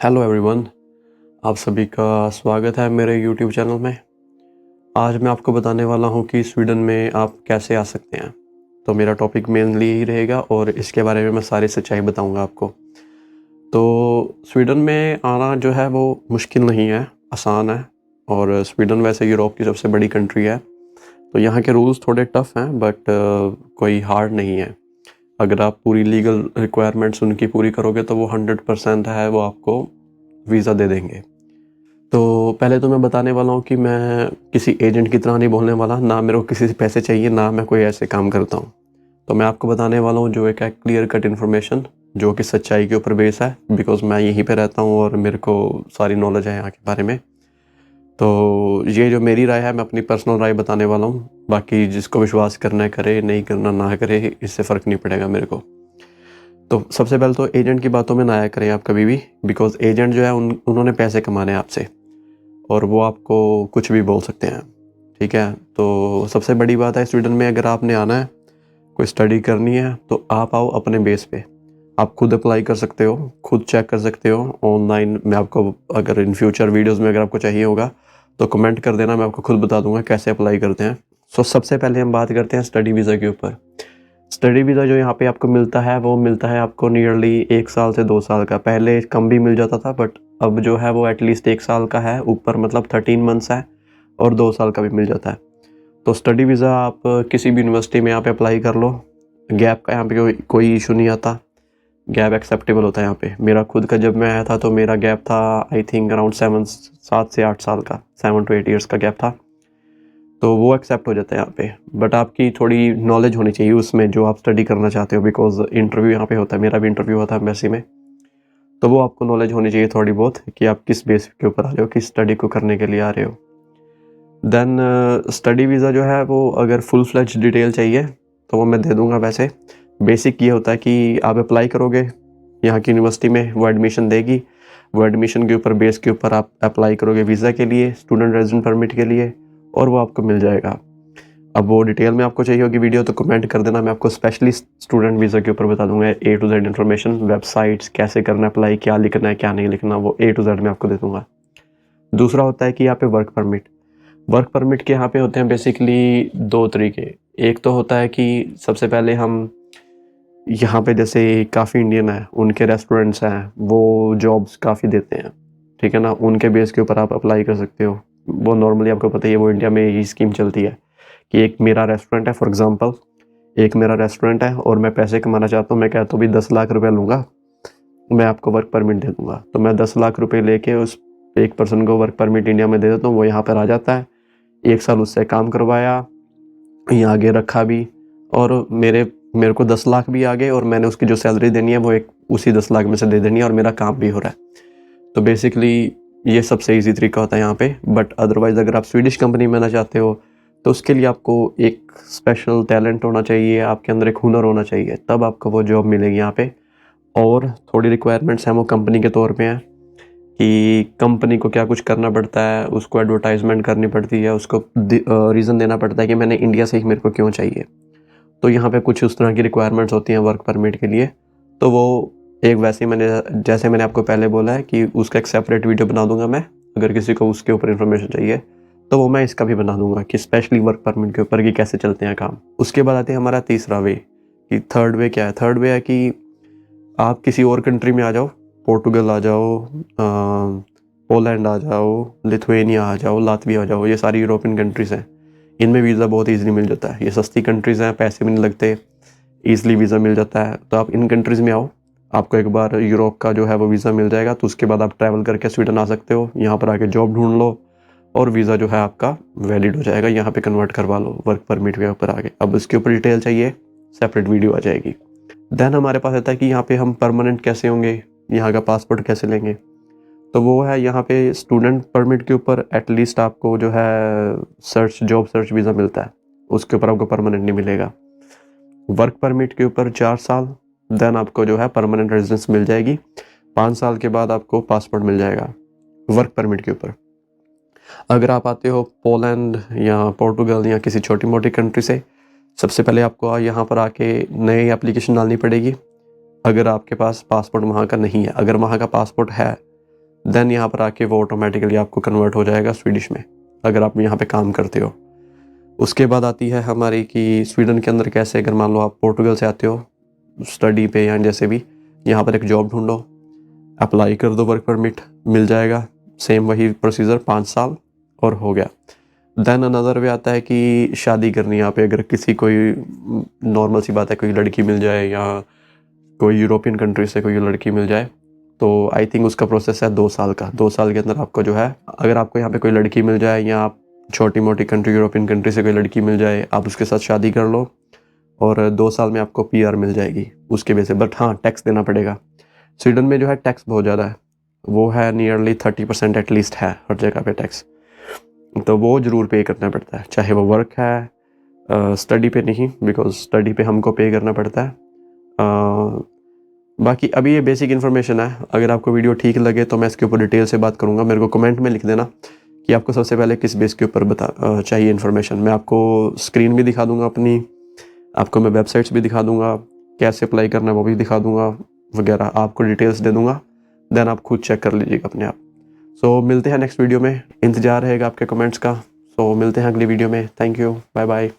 Hello everyone, आप सभी का स्वागत है मेरे यूट्यूब चैनल में। आज मैं आपको बताने वाला हूं कि स्वीडन में आप कैसे आ सकते हैं। तो मेरा टॉपिक मेनली यही रहेगा और इसके बारे में मैं सारी सच्चाई बताऊंगा आपको। तो स्वीडन में आना जो है वो मुश्किल नहीं है, आसान है। और स्वीडन वैसे यूरोप की सबसे बड़ी कंट्री है, तो यहाँ के रूल्स थोड़े टफ हैं बट कोई हार्ड नहीं है। अगर आप पूरी लीगल रिक्वायरमेंट्स उनकी पूरी करोगे तो वो 100% है, वो आपको वीज़ा दे देंगे। तो पहले तो मैं बताने वाला हूँ कि मैं किसी एजेंट की तरह नहीं बोलने वाला, ना मेरे को किसी से पैसे चाहिए, ना मैं कोई ऐसे काम करता हूँ। तो मैं आपको बताने वाला हूँ जो एक है क्लियर कट इन्फॉर्मेशन, जो कि सच्चाई के ऊपर बेस है, बिकॉज मैं यहीं पे रहता हूँ और मेरे को सारी नॉलेज है यहाँ के बारे में। तो ये जो मेरी राय है, मैं अपनी पर्सनल राय बताने वाला हूँ। बाकी जिसको विश्वास करना है करे, नहीं करना ना करे, इससे फ़र्क नहीं पड़ेगा मेरे को। तो सबसे पहले तो एजेंट की बातों में ना आया करें आप कभी भी, बिकॉज एजेंट जो है उन्होंने पैसे कमाने हैं आपसे और वो आपको कुछ भी बोल सकते हैं। ठीक है, तो सबसे बड़ी बात है स्वीडन में, अगर आपने आना है, कोई स्टडी करनी है, तो आप आओ अपने बेस पे। आप खुद अप्लाई कर सकते हो, खुद चेक कर सकते हो ऑनलाइन। मैं आपको अगर इन फ्यूचर वीडियोस में अगर आपको चाहिए होगा तो कमेंट कर देना, मैं आपको खुद बता दूंगा कैसे अप्लाई करते हैं। सो सबसे पहले हम बात करते हैं स्टडी वीज़ा के ऊपर। स्टडी वीज़ा जो यहाँ पे आपको मिलता है वो मिलता है आपको नियरली 1 साल से 2 साल का। पहले कम भी मिल जाता था बट अब जो है वो एटलीस्ट 1 साल का है ऊपर, मतलब 13 मंथ्स है, और 2 साल का भी मिल जाता है। तो स्टडी वीज़ा आप किसी भी यूनिवर्सिटी में यहाँ पे अप्लाई कर लो। गैप का यहाँ पे कोई इशू नहीं आता, गैप एक्सेप्टेबल होता है यहाँ पे। मेरा खुद का जब मैं आया था तो मेरा गैप था आई थिंक अराउंड 7 से 8 साल का, 7 to 8 years का गैप था। तो वो एक्सेप्ट हो जाता है यहाँ पे। बट आपकी थोड़ी नॉलेज होनी चाहिए उसमें जो आप स्टडी करना चाहते हो, बिकॉज इंटरव्यू यहाँ पे होता है। मेरा भी इंटरव्यू हुआ था एम्बेसी में, तो वो आपको नॉलेज होनी चाहिए थोड़ी बहुत कि आप किस बेस के ऊपर आ रहे हो, किस स्टडी को करने के लिए आ रहे हो। देन स्टडी वीज़ा जो है वो अगर फुल फ्लेज डिटेल चाहिए तो वो मैं दे दूंगा। वैसे बेसिक ये होता है कि आप अप्लाई करोगे यहाँ की यूनिवर्सिटी में, वो एडमिशन देगी, वो एडमिशन के ऊपर बेस के ऊपर आप अप्लाई करोगे वीज़ा के लिए, स्टूडेंट रेजिडेंट परमिट के लिए, और वो आपको मिल जाएगा। अब वो डिटेल में आपको चाहिए होगी वीडियो तो कमेंट कर देना, मैं आपको स्पेशली स्टूडेंट वीज़ा के ऊपर बता दूंगा। A to Z information, websites, कैसे करना अप्लाई, क्या लिखना है क्या नहीं लिखना, वो A to Z में आपको दे दूंगा। दूसरा होता है कि यहाँ पे वर्क परमिट। वर्क परमिट के यहाँ पे होते हैं बेसिकली 2 तरीके। एक तो होता है कि सबसे पहले हम यहाँ पे, जैसे काफ़ी इंडियन है, उनके रेस्टोरेंट्स हैं, वो जॉब्स काफ़ी देते हैं, ठीक है ना, उनके बेस के ऊपर आप अप्लाई कर सकते हो। वो नॉर्मली आपको पता ही है, वो इंडिया में यही स्कीम चलती है कि एक मेरा रेस्टोरेंट है, फॉर एग्जांपल एक मेरा रेस्टोरेंट है और मैं पैसे कमाना चाहता हूँ, मैं कहता हूँ भी 10 लाख रुपए लूँगा, मैं आपको वर्क परमिट दे दूँगा। तो मैं 10 लाख रुपए लेके उस एक पर्सन को वर्क परमिट इंडिया में दे देता हूँ, वो यहाँ पर आ जाता है, 1 साल उससे काम करवाया, यहाँ आगे रखा भी, और मेरे को 10 लाख भी आ गए, और मैंने उसकी जो सैलरी देनी है वो एक उसी 10 लाख में से दे देनी है, और मेरा काम भी हो रहा है। तो बेसिकली ये सबसे ईजी तरीका होता है यहाँ पे। बट अदरवाइज़ अगर आप स्वीडिश कंपनी में आना चाहते हो तो उसके लिए आपको एक स्पेशल टैलेंट होना चाहिए, आपके अंदर एक हुनर होना चाहिए, तब आपको वो जॉब मिलेगी यहाँ पे। और थोड़ी रिक्वायरमेंट्स हैं वो कंपनी के तौर पे हैं कि कंपनी को क्या कुछ करना पड़ता है, उसको एडवर्टाइजमेंट करनी पड़ती है, उसको रीज़न देना पड़ता है कि मैंने इंडिया से ही मेरे को क्यों चाहिए। तो यहाँ पे कुछ उस तरह की रिक्वायरमेंट्स होती हैं वर्क परमिट के लिए। तो वो एक वैसे ही जैसे मैंने आपको पहले बोला है कि उसका एक सेपरेट वीडियो बना दूंगा मैं, अगर किसी को उसके ऊपर इन्फॉर्मेशन चाहिए तो वो मैं इसका भी बना दूंगा कि स्पेशली वर्क परमिट के ऊपर कि कैसे चलते हैं काम। उसके बाद आते हैं हमारा तीसरा वे, कि थर्ड वे क्या है। थर्ड वे है कि आप किसी और कंट्री में आ जाओ, पोर्टुगल आ जाओ, पोलैंड आ जाओ, लिथुएनिया आ जाओ, लातविया आ जाओ, ये सारी यूरोपियन कंट्रीज़ हैं। इनमें वीज़ा बहुत ईजिली मिल जाता है, ये सस्ती कंट्रीज़ हैं, पैसे भी नहीं लगते, ईजिली वीज़ा मिल जाता है। तो आप इन कंट्रीज़ में आओ, आपको एक बार यूरोप का जो है वो वीज़ा मिल जाएगा, तो उसके बाद आप ट्रैवल करके स्वीडन आ सकते हो, यहाँ पर आके जॉब ढूंढ लो और वीज़ा जो है आपका वैलिड हो जाएगा, यहाँ पे कन्वर्ट करवा लो वर्क परमिट के ऊपर आगे। अब इसके ऊपर डिटेल चाहिए, सेपरेट वीडियो आ जाएगी। देन हमारे पास आता है कि यहाँ पे हम परमानेंट कैसे होंगे, यहाँ का पासपोर्ट कैसे लेंगे। तो वो है यहाँ पे स्टूडेंट परमिट के ऊपर एटलीस्ट आपको जो है जॉब सर्च वीज़ा मिलता है, उसके ऊपर आपको परमानेंट नहीं मिलेगा। वर्क परमिट के ऊपर 4 साल, देन आपको जो है परमानेंट रेजिडेंस मिल जाएगी। 5 साल के बाद आपको पासपोर्ट मिल जाएगा वर्क परमिट के ऊपर। अगर आप आते हो पोलैंड या पोर्टुगल या किसी छोटी मोटी कंट्री से, सबसे पहले आपको यहाँ पर आके नई एप्लीकेशन डालनी पड़ेगी, अगर आपके पास पासपोर्ट वहाँ का नहीं है। अगर वहाँ का पासपोर्ट है देन यहाँ पर आके वो ऑटोमेटिकली आपको कन्वर्ट हो जाएगा स्वीडिश में, अगर आप यहाँ पे काम करते हो। उसके बाद आती है हमारी कि स्वीडन के अंदर कैसे, अगर मान लो आप पोर्टुगल से आते हो स्टडी पे या जैसे भी, यहाँ पर एक जॉब ढूंढो, अप्लाई कर दो, वर्क परमिट मिल जाएगा, सेम वही प्रोसीजर 5 साल और हो गया। देन अनदर वे आता है कि शादी करनी है यहाँ पे, अगर किसी कोई नॉर्मल सी बात है, कोई लड़की मिल जाए या कोई यूरोपियन कंट्री से कोई लड़की मिल जाए, तो आई थिंक उसका प्रोसेस है 2 साल का। 2 साल के अंदर आपको जो है, अगर आपको यहाँ पे कोई लड़की मिल जाए या आप छोटी मोटी कंट्री यूरोपियन कंट्री से कोई लड़की मिल जाए, आप उसके साथ शादी कर लो और 2 साल में आपको PR मिल जाएगी उसके बेस पे। बट हाँ, टैक्स देना पड़ेगा। स्वीडन में जो है टैक्स बहुत ज़्यादा है, वो है नियरली 30% एटलीस्ट है हर जगह पे टैक्स, तो वो ज़रूर पे करना पड़ता है, चाहे वो वर्क है, स्टडी पे नहीं, बिकॉज स्टडी पे हमको पे करना पड़ता है। बाकी अभी ये बेसिक इन्फॉर्मेशन है, अगर आपको वीडियो ठीक लगे तो मैं इसके ऊपर डिटेल से बात करूँगा। मेरे को कमेंट में लिख देना कि आपको सबसे पहले किस बेस के ऊपर चाहिए इन्फॉर्मेशन। मैं आपको स्क्रीन भी दिखा दूँगा अपनी, आपको मैं वेबसाइट्स भी दिखा दूँगा, कैसे अप्लाई करना है वो भी दिखा दूँगा वगैरह, आपको डिटेल्स दे दूँगा, देन आप खुद चेक कर लीजिएगा अपने आप। सो मिलते हैं नेक्स्ट वीडियो में, इंतज़ार रहेगा आपके कमेंट्स का। सो मिलते हैं अगली वीडियो में। Thank you, bye bye.